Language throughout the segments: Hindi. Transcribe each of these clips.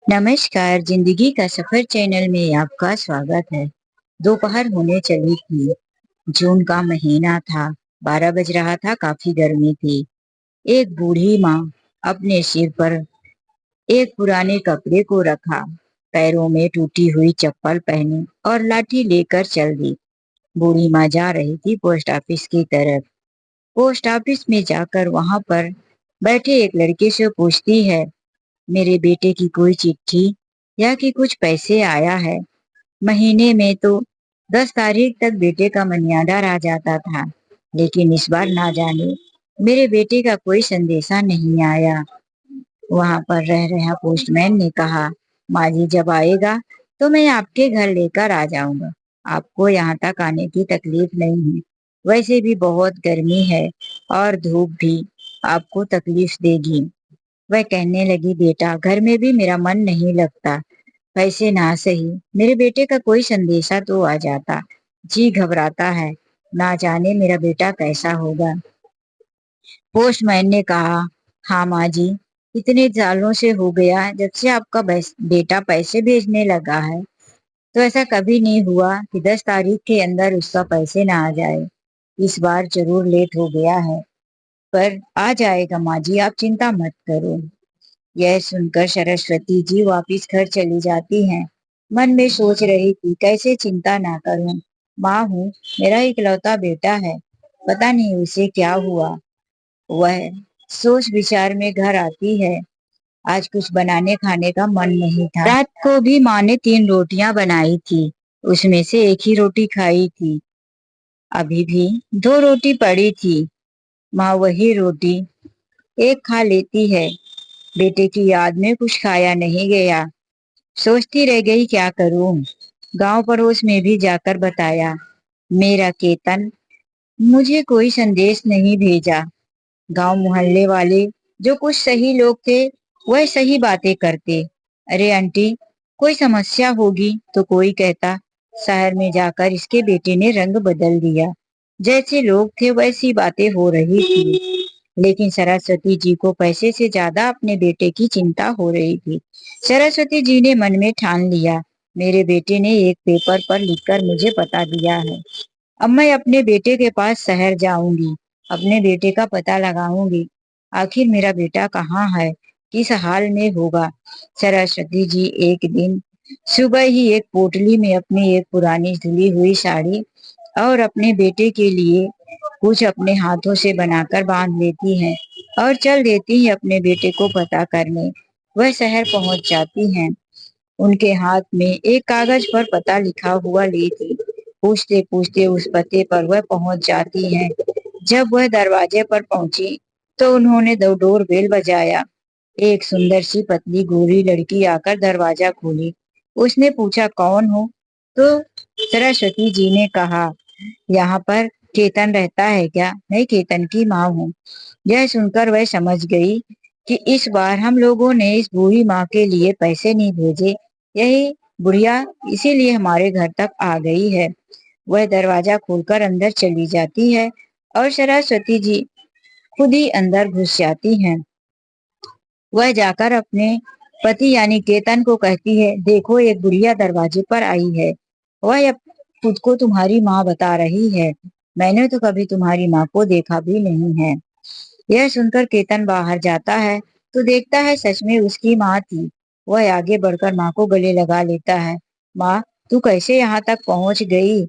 नमस्कार, जिंदगी का सफर चैनल में आपका स्वागत है। दोपहर होने चली थी। जून का महीना था। 12 बज रहा था। काफी गर्मी थी। एक बूढ़ी माँ अपने सिर पर एक पुराने कपड़े को रखा, पैरों में टूटी हुई चप्पल पहनी और लाठी लेकर चल दी। बूढ़ी माँ जा रही थी पोस्ट ऑफिस की तरफ। पोस्ट ऑफिस में जाकर वहां पर बैठे एक लड़के से पूछती है, मेरे बेटे की कोई चिट्ठी या कि कुछ पैसे आया है? महीने में तो 10 तारीख तक बेटे का मनी ऑर्डर आ जाता था, लेकिन इस बार ना जाने मेरे बेटे का कोई संदेशा नहीं आया। वहां पर रह रहा पोस्टमैन ने कहा, माँ जी जब आएगा तो मैं आपके घर लेकर आ जाऊंगा। आपको यहाँ तक आने की तकलीफ नहीं है। वैसे भी बहुत गर्मी है और धूप भी आपको तकलीफ देगी। वह कहने लगी, बेटा घर में भी मेरा मन नहीं लगता। पैसे ना सही, मेरे बेटे का कोई संदेशा तो आ जाता। जी घबराता है, ना जाने मेरा बेटा कैसा होगा। पोस्टमैन ने कहा, हाँ माँ जी, इतने सालों से हो गया जब से आपका बेटा पैसे भेजने लगा है, तो ऐसा कभी नहीं हुआ कि 10 तारीख के अंदर उसका पैसे ना आ जाए। इस बार जरूर लेट हो गया है, पर आ जाएगा माँ जी, आप चिंता मत करो। यह सुनकर सरस्वती जी वापिस घर चली जाती हैं। मन में सोच रही थी, कैसे चिंता ना करूं। माँ हूँ, मेरा इकलौता बेटा है, पता नहीं उसे क्या हुआ। वह सोच विचार में घर आती है। आज कुछ बनाने खाने का मन नहीं था। रात को भी माँ ने 3 रोटियां बनाई थी, उसमें से एक ही रोटी खाई थी। अभी भी 2 रोटी पड़ी थी। माँ वही रोटी एक खा लेती है। बेटे की याद में कुछ खाया नहीं गया। सोचती रह गई, क्या करूं। गांव पड़ोस में भी जाकर बताया, मेरा केतन मुझे कोई संदेश नहीं भेजा। गांव मोहल्ले वाले जो कुछ सही लोग थे वह सही बातें करते। अरे आंटी, कोई समस्या होगी तो कोई कहता, शहर में जाकर इसके बेटे ने रंग बदल दिया। जैसे लोग थे वैसी बातें हो रही थी। लेकिन सरस्वती जी को पैसे से ज्यादा अपने बेटे की चिंता हो रही थी। सरस्वती जी ने मन में ठान लिया, मेरे बेटे ने एक पेपर पर लिखकर मुझे बता दिया है। अब मैं अपने बेटे के पास शहर जाऊंगी, अपने बेटे का पता लगाऊंगी। आखिर मेरा बेटा कहाँ है, किस हाल में होगा। सरस्वती जी एक दिन सुबह ही एक पोटली में अपनी एक पुरानी धुली हुई साड़ी और अपने बेटे के लिए कुछ अपने हाथों से बनाकर बांध लेती हैं और चल देती हैं अपने बेटे को पता करने। वह शहर पहुंच जाती हैं। उनके हाथ में एक कागज पर पता लिखा हुआ लेती। पूछते पूछते उस पते पर वह पहुंच जाती हैं। जब वह दरवाजे पर पहुंची तो उन्होंने दो डोर बेल बजाया। एक सुंदर सी पतली गोरी लड़की आकर दरवाजा खोली। उसने पूछा, कौन हो? तो सरस्वती जी ने कहा, यहाँ पर केतन रहता है क्या? मैं केतन की माँ हूँ। यह सुनकर वह समझ गई कि इस बार हम लोगों ने इस बूढ़ी माँ के लिए पैसे नहीं भेजे, यही बुढ़िया इसीलिए हमारे घर तक आ गई है। वह दरवाजा खोलकर अंदर चली जाती है और सरस्वती जी खुद ही अंदर घुस जाती हैं। वह जाकर अपने पति यानी केतन को कहती है, देखो एक बुढ़िया दरवाजे पर आई है। वह अब खुद को तुम्हारी माँ बता रही है। मैंने तो कभी तुम्हारी माँ को देखा भी नहीं है। यह सुनकर केतन बाहर जाता है तो देखता है सच में उसकी माँ थी। वह आगे बढ़कर माँ को गले लगा लेता है। माँ, तू कैसे यहाँ तक पहुँच गई?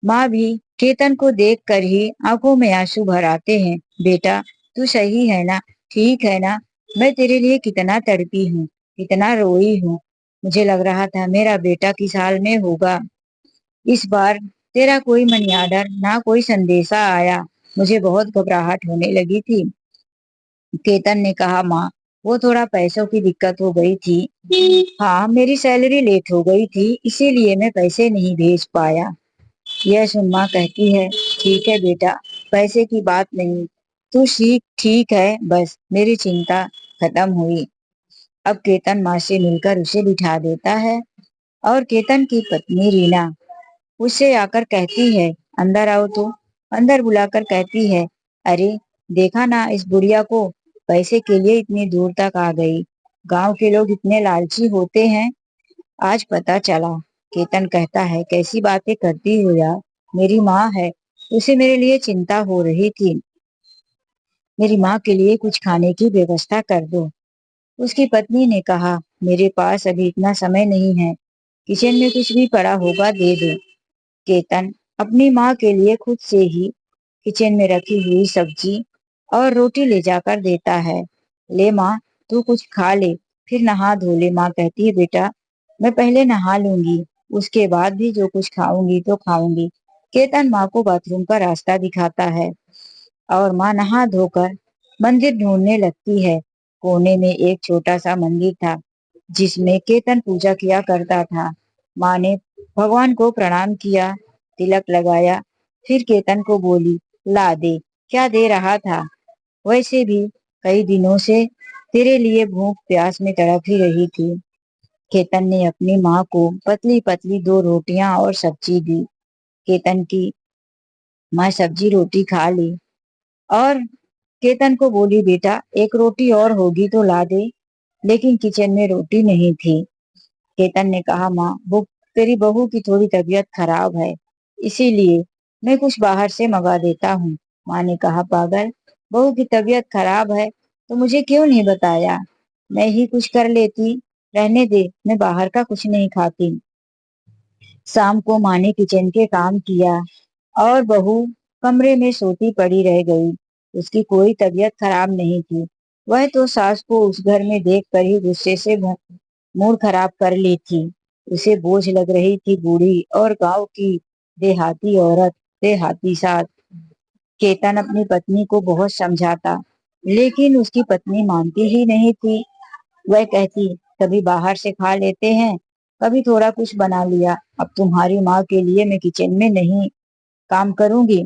माँ भी केतन को देखकर ही आंखों में आंसू भर आते हैं। बेटा, तू सही है ना? ठीक है ना? मैं तेरे लिए कितना तड़पी हूँ, कितना रोई हूँ। मुझे लग रहा था मेरा बेटा किस हाल में होगा। इस बार तेरा कोई मनी ऑर्डर ना कोई संदेशा आया। मुझे बहुत घबराहट होने लगी थी। केतन ने कहा, माँ वो थोड़ा पैसों की दिक्कत हो गई थी। हाँ, मेरी सैलरी लेट हो गई थी, इसीलिए मैं पैसे नहीं भेज पाया। यह सुन माँ कहती है, ठीक है बेटा, पैसे की बात नहीं, तू सीख, ठीक है, बस मेरी चिंता खत्म हुई। अब केतन माँ से मिलकर उसे बिठा देता है और केतन की पत्नी रीना उससे आकर कहती है, अंदर आओ। तो अंदर बुलाकर कहती है, अरे देखा ना इस बुढ़िया को, पैसे के लिए इतनी दूर तक आ गई। गांव के लोग इतने लालची होते हैं, आज पता चला। केतन कहता है, कैसी बातें करती हो यार, मेरी माँ है, उसे मेरे लिए चिंता हो रही थी। मेरी माँ के लिए कुछ खाने की व्यवस्था कर दो। उसकी पत्नी ने कहा, मेरे पास अभी इतना समय नहीं है, किचन में कुछ भी पड़ा होगा दे दो। केतन अपनी माँ के लिए खुद से ही किचन में रखी हुई सब्जी और रोटी ले जाकर देता है। ले माँ, तू कुछ खा ले, फिर नहा धो ले। माँ कहती है, बेटा मैं पहले नहा लूंगी, उसके बाद भी जो कुछ खाऊंगी तो खाऊंगी। केतन माँ को बाथरूम का रास्ता दिखाता है और माँ नहा धोकर मंदिर ढूंढने लगती है। कोने में एक छोटा सा मंदिर था जिसमें केतन पूजा किया करता था। माँ ने भगवान को प्रणाम किया, तिलक लगाया, फिर केतन को बोली, ला दे। क्या दे रहा था? वैसे भी कई दिनों से तेरे लिए भूख प्यास में तड़प ही रही थी। केतन ने अपनी माँ को पतली पतली दो रोटियां और सब्जी दी। केतन की माँ सब्जी रोटी खा ली और केतन को बोली, बेटा एक रोटी और होगी तो ला दे। लेकिन किचन में रोटी नहीं थी। केतन ने कहा, माँ वो तेरी बहू की थोड़ी तबीयत खराब है, इसीलिए मैं कुछ बाहर से मंगा देता हूँ। माँ ने कहा, पागल, बहू की तबीयत खराब है तो मुझे क्यों नहीं बताया? मैं ही कुछ कर लेती। रहने दे, मैं बाहर का कुछ नहीं खाती। शाम को माँ ने किचन के काम किया और बहू कमरे में सोती पड़ी रह गई। उसकी कोई तबीयत खराब नहीं थी। वह तो सास को उस घर में देख कर ही गुस्से से मूड खराब कर ली थी। उसे बोझ लग रही थी बूढ़ी और गांव की देहाती औरत। देहाती सास। केतन अपनी पत्नी को बहुत समझाता, लेकिन उसकी पत्नी मानती ही नहीं थी। वह कहती, कभी बाहर से खा लेते हैं, कभी थोड़ा कुछ बना लिया। अब तुम्हारी माँ के लिए मैं किचन में नहीं काम करूंगी।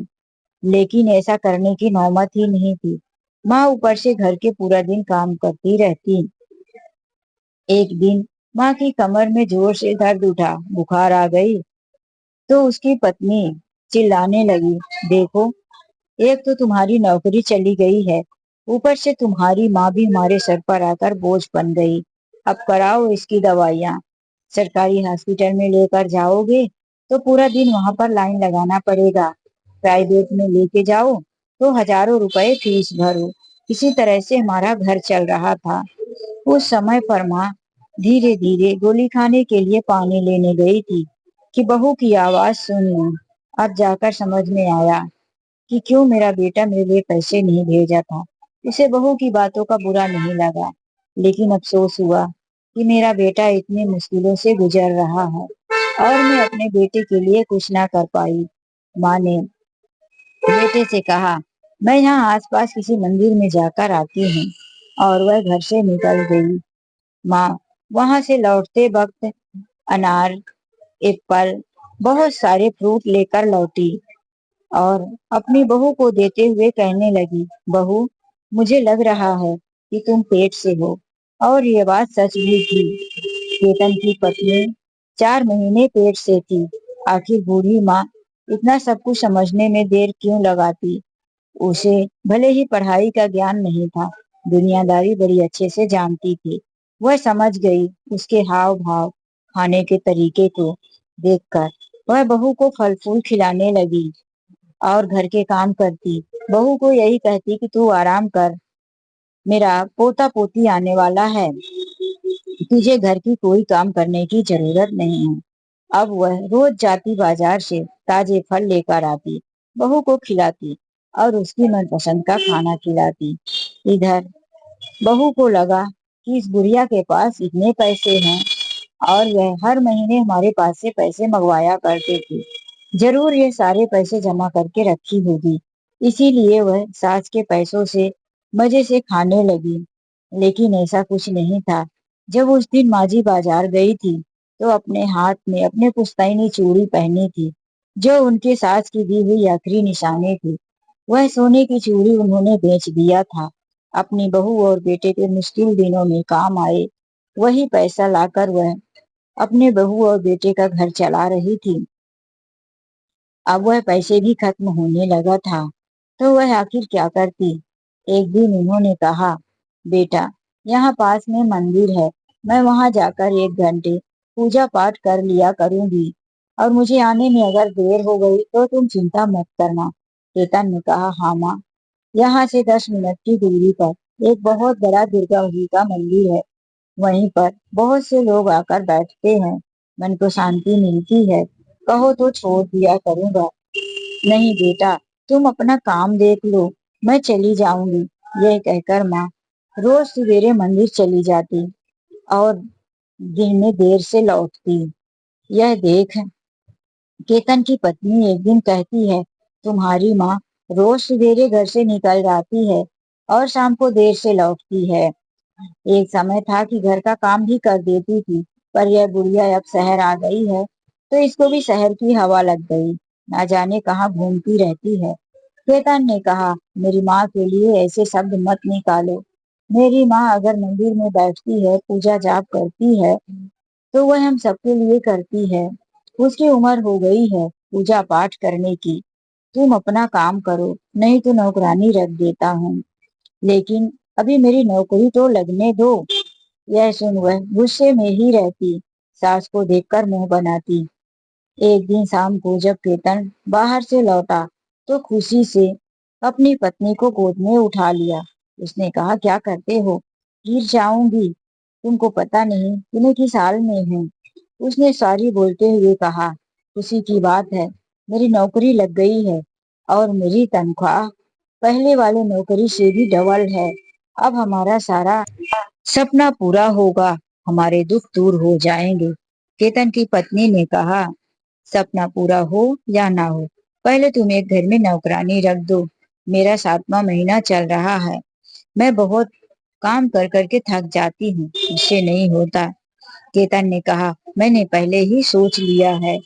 लेकिन ऐसा करने की नौबत ही नहीं थी। माँ ऊपर से घर के पूरा दिन काम करती रहती। एक दिन माँ की कमर में जोर से दर्द उठा, बुखार आ गई तो उसकी पत्नी चिल्लाने लगी, देखो, एक तो तुम्हारी नौकरी चली गई है, ऊपर से तुम्हारी माँ भी हमारे सर पर आकर बोझ बन गई। अब कराओ इसकी दवाइयाँ। सरकारी हॉस्पिटल में लेकर जाओगे तो पूरा दिन वहां पर लाइन लगाना पड़ेगा। प्राइवेट में लेके जाओ तो हजारों रुपए फीस भरो। इसी तरह से हमारा घर चल रहा था। उस समय पर माँ धीरे धीरे गोली खाने के लिए पानी लेने गई थी कि बहू की आवाज सुनी। अब जाकर समझ में आया कि क्यों मेरा बेटा मेरे लिए पैसे नहीं भेजा था। उसे बहू की बातों का बुरा नहीं लगा, लेकिन अफसोस हुआ कि मेरा बेटा इतनी मुश्किलों से गुजर रहा है और मैं अपने बेटे के लिए कुछ ना कर पाई। माँ ने बेटे से कहा, मैं यहाँ आसपास किसी मंदिर में जाकर आती हूँ। और वह घर से निकल गई। माँ वहां से लौटते वक्त अनार, एप्पल, बहुत सारे फ्रूट लेकर लौटी और अपनी बहू को देते हुए कहने लगी, बहू, मुझे लग रहा है कि तुम पेट से हो। और ये बात सच भी थी। केतन की पत्नी 4 महीने पेट से थी। आखिर बूढ़ी माँ इतना सब कुछ समझने में देर क्यों लगाती? उसे भले ही पढ़ाई का ज्ञान नहीं था, दुनियादारी बड़ी अच्छे से जानती थी। वह समझ गई। उसके हाव भाव, खाने के तरीके को देखकर वह बहू को फल फूल खिलाने लगी और घर के काम करती। बहू को यही कहती कि तू आराम कर, मेरा पोता पोती आने वाला है, तुझे घर की कोई काम करने की जरूरत नहीं है। अब वह रोज जाती बाजार से ताजे फल लेकर आती, बहू को खिलाती और उसकी मनपसंद का खाना खिलाती। इधर बहू को लगा कि इस बुढ़िया के पास इतने पैसे हैं और वह हर महीने हमारे पास से पैसे मंगवाया करते थे। जरूर ये सारे पैसे जमा करके रखी होगी, इसीलिए वह सास के पैसों से मजे से खाने लगी। लेकिन ऐसा कुछ नहीं था। जब उस दिन माजी बाजार गई थी तो अपने हाथ में अपने पुश्तैनी चूड़ी पहनी थी, जो उनके सास की दी हुई आखिरी निशानी थी। वह सोने की चूड़ी उन्होंने बेच दिया था। अपनी बहू और बेटे के मुश्किल दिनों में काम आए वही पैसा लाकर वह अपने बहू और बेटे का घर चला रही थी। अब वह पैसे भी खत्म होने लगा था तो वह आखिर क्या करती? एक दिन उन्होंने कहा, बेटा, यहाँ पास में मंदिर है, मैं वहां जाकर 1 घंटे पूजा पाठ कर लिया करूंगी। और मुझे आने में अगर देर हो गई तो तुम चिंता मत करना। केतन ने कहा, हाँ माँ। यहाँ से 10 मिनट की दूरी पर एक बहुत बड़ा दुर्गा जी का मंदिर है। वहीं पर बहुत से लोग आकर बैठते हैं। मन को शांति मिलती है। कहो तो छोड़ दिया करूंगा। नहीं बेटा, तुम अपना काम देख लो, मैं चली जाऊंगी। यह कहकर माँ रोज सवेरे मंदिर चली जाती और दिन में देर से लौटती। यह देख केतन की पत्नी एक दिन कहती है, तुम्हारी माँ रोज सवेरे घर से निकल जाती है और शाम को देर से लौटती है। एक समय था कि घर का काम भी कर देती थी, पर यह बुढ़िया अब शहर आ गई है तो इसको भी शहर की हवा लग गई। ना जाने कहाँ घूमती रहती है। केतन ने कहा, मेरी माँ के लिए ऐसे शब्द मत निकालो। मेरी माँ अगर मंदिर में बैठती है, पूजा जाप करती है, तो वह हम सबके लिए करती है। उसकी उम्र हो गई है पूजा पाठ करने की। तुम अपना काम करो, नहीं तो नौकरानी रख देता हूँ। लेकिन अभी मेरी नौकरी तो लगने दो। यह सुन वह गुस्से में ही रहती, सास को देखकर मुंह बनाती। एक दिन शाम को जब केतन बाहर से लौटा तो खुशी से अपनी पत्नी को गोद में उठा लिया। उसने कहा, क्या करते हो? गिर जाऊंगी। तुमको पता नहीं कि मैं किस हाल में हूँ। उसने सॉरी बोलते हुए कहा, खुशी की बात है, मेरी नौकरी लग गई है और मेरी तनख्वाह पहले वाले नौकरी से भी डबल है। अब हमारा सारा सपना पूरा होगा, हमारे दुख दूर हो जाएंगे। केतन की पत्नी ने कहा, सपना पूरा हो या ना हो, पहले तुम एक घर में नौकरानी रख दो। मेरा 7वां महीना चल रहा है। मैं बहुत काम कर करके थक जाती हूँ, इससे नहीं होता। केतन ने कहा, मैंने पहले ही सोच लिया है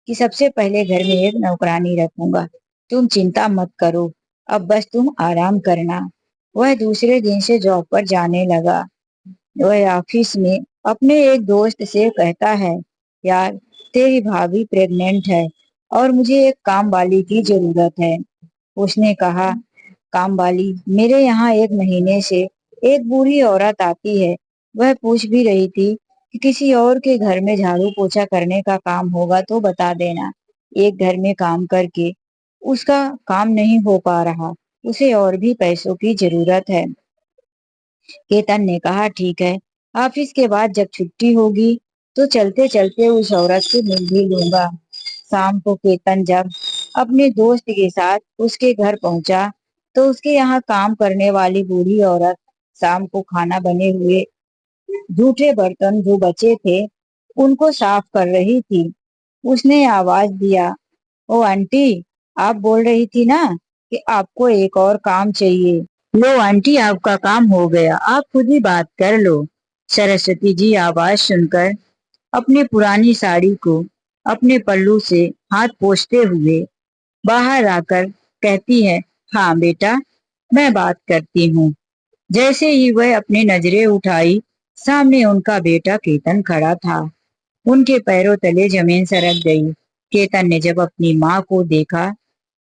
कि सबसे पहले घर में एक नौकरानी रखूंगा। तुम चिंता मत करो, अब बस तुम आराम करना। वह दूसरे दिन से जॉब पर जाने लगा। वह ऑफिस में अपने एक दोस्त से कहता है, यार तेरी भाभी प्रेग्नेंट है और मुझे एक काम वाली की जरूरत है। उसने कहा, काम वाली? मेरे यहाँ 1 महीने से एक बूढ़ी औरत आती है। वह पूछ भी रही थी कि किसी और के घर में झाड़ू पोछा करने का काम होगा तो बता देना। एक घर में काम करके उसका काम नहीं हो पा रहा, उसे और भी पैसों की जरूरत है। केतन ने कहा, ठीक है, ऑफिस के बाद जब छुट्टी होगी तो चलते चलते उस औरत से मिल भी लूंगा। शाम को केतन जब अपने दोस्त के साथ उसके घर पहुंचा तो उसके यहाँ काम करने वाली बूढ़ी औरत शाम को खाना बने हुए जूठे बर्तन जो बचे थे उनको साफ कर रही थी। उसने आवाज दिया, ओ आंटी, आप बोल रही थी ना कि आपको एक और काम चाहिए। लो आंटी, आपका काम हो गया, आप खुद ही बात कर लो। सरस्वती जी आवाज सुनकर अपनी पुरानी साड़ी को अपने पल्लू से हाथ पोंछते हुए बाहर आकर कहती है, हाँ बेटा, मैं बात करती हूँ। जैसे ही वह अपनी नजरें उठाई, सामने उनका बेटा केतन खड़ा था। उनके पैरों तले जमीन सरक गई। केतन ने जब अपनी माँ को देखा,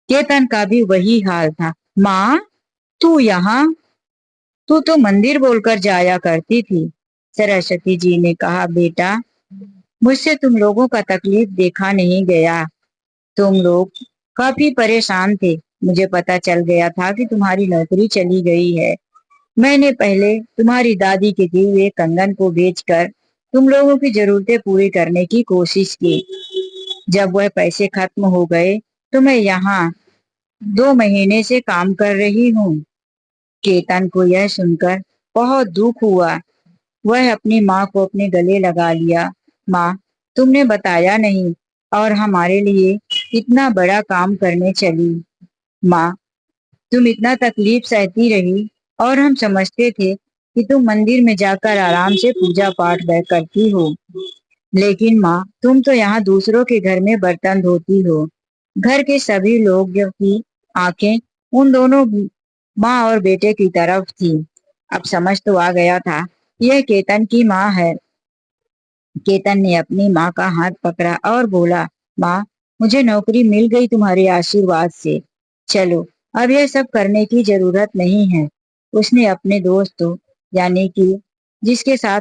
केतन का भी वही हाल था। माँ, तू यहाँ? तू तो मंदिर बोलकर जाया करती थी। सरस्वती जी ने कहा, बेटा, मुझसे तुम लोगों का तकलीफ देखा नहीं गया। तुम लोग काफी परेशान थे। मुझे पता चल गया था कि तुम्हारी नौकरी चली गई है। मैंने पहले तुम्हारी दादी के दिए हुए कंगन को बेचकर तुम लोगों की जरूरतें पूरी करने की कोशिश की। जब वह पैसे खत्म हो गए तो मैं यहाँ 2 महीने से काम कर रही हूँ। केतन को यह सुनकर बहुत दुख हुआ। वह अपनी माँ को अपने गले लगा लिया। माँ, तुमने बताया नहीं और हमारे लिए इतना बड़ा काम करने चली। माँ, तुम इतना तकलीफ सहती रही और हम समझते थे कि तुम मंदिर में जाकर आराम से पूजा पाठ करती हो। लेकिन माँ, तुम तो यहाँ दूसरों के घर में बर्तन धोती हो। घर के सभी लोगों की आंखें उन दोनों माँ और बेटे की तरफ थी। अब समझ तो आ गया था, यह केतन की माँ है। केतन ने अपनी माँ का हाथ पकड़ा और बोला, माँ, मुझे नौकरी मिल गई तुम्हारे आशीर्वाद से। चलो, अब यह सब करने की जरूरत नहीं है। उसने अपने दोस्त यानी कि जिसके साथ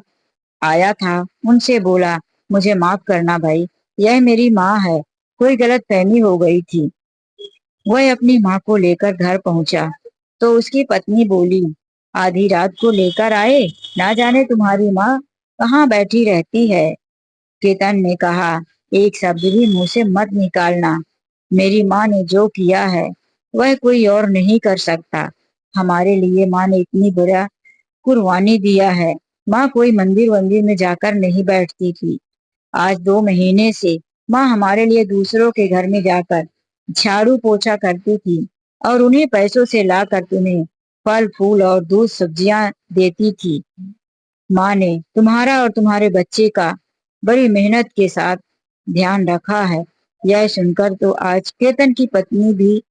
आया था उनसे बोला, मुझे माफ करना भाई, यह मेरी माँ है, कोई गलत फहमी हो गई थी। वह अपनी माँ को लेकर घर पहुंचा तो उसकी पत्नी बोली, आधी रात को लेकर आए, ना जाने तुम्हारी माँ कहाँ बैठी रहती है। केतन ने कहा, एक शब्द भी मुंह से मत निकालना। मेरी माँ ने जो किया है वह कोई और नहीं कर सकता। हमारे लिए माँ ने इतनी बड़ा कुर्बानी दिया है। माँ कोई मंदिर वंदिर में जाकर नहीं बैठती थी। आज 2 महीने से माँ हमारे लिए दूसरों के घर में जाकर झाड़ू पोछा करती थी और उन्हीं पैसों से लाकर तुम्हें फल फूल और दूध सब्जियां देती थी। माँ ने तुम्हारा और तुम्हारे बच्चे का बड़ी मेहनत के साथ ध्यान रखा है। यह सुनकर तो आज केतन की पत्नी भी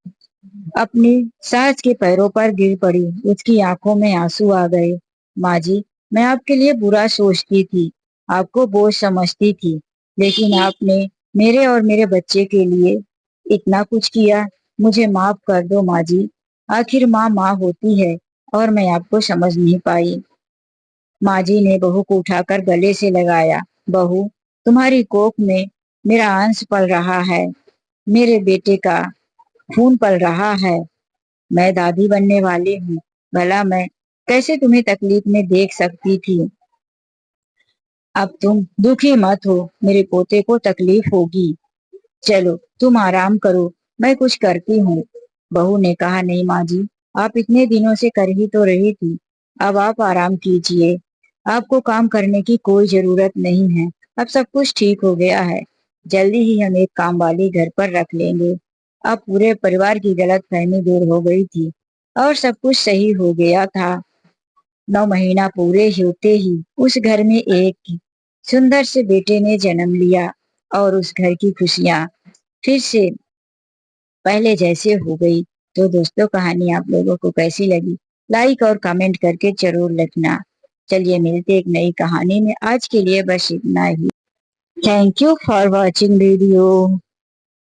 अपनी सास के पैरों पर गिर पड़ी। उसकी आंखों में आंसू आ गए। माँ जी, मैं आपके लिए बुरा सोचती थी, आपको बोझ समझती थी, लेकिन आपने मेरे और मेरे बच्चे के लिए इतना कुछ किया। मुझे माफ कर दो माँ जी। आखिर माँ माँ होती है और मैं आपको समझ नहीं पाई। माँ जी ने बहू को उठाकर गले से लगाया। बहू, तुम्हारी कोख में मेरा अंश पल रहा है, मेरे बेटे का खून पल रहा है। मैं दादी बनने वाली हूँ, भला मैं कैसे तुम्हें तकलीफ में देख सकती थी। अब तुम दुखी मत हो, मेरे पोते को तकलीफ होगी। चलो तुम आराम करो, मैं कुछ करती हूँ। बहू ने कहा, नहीं माँ जी, आप इतने दिनों से कर ही तो रही थी, अब आप आराम कीजिए। आपको काम करने की कोई जरूरत नहीं है, अब सब कुछ ठीक हो गया है। जल्दी ही हम एक काम वाली घर पर रख लेंगे। अब पूरे परिवार की गलत फहमी दूर हो गई थी और सब कुछ सही हो गया था। 9 महीना पूरे होते ही उस घर में एक सुंदर से बेटे ने जन्म लिया और उस घर की खुशियां फिर से पहले जैसे हो गई। तो दोस्तों, कहानी आप लोगों को कैसी लगी, लाइक और कमेंट करके जरूर लिखना। चलिए मिलते एक नई कहानी में, आज के लिए बस इतना ही। Thank you for watching video.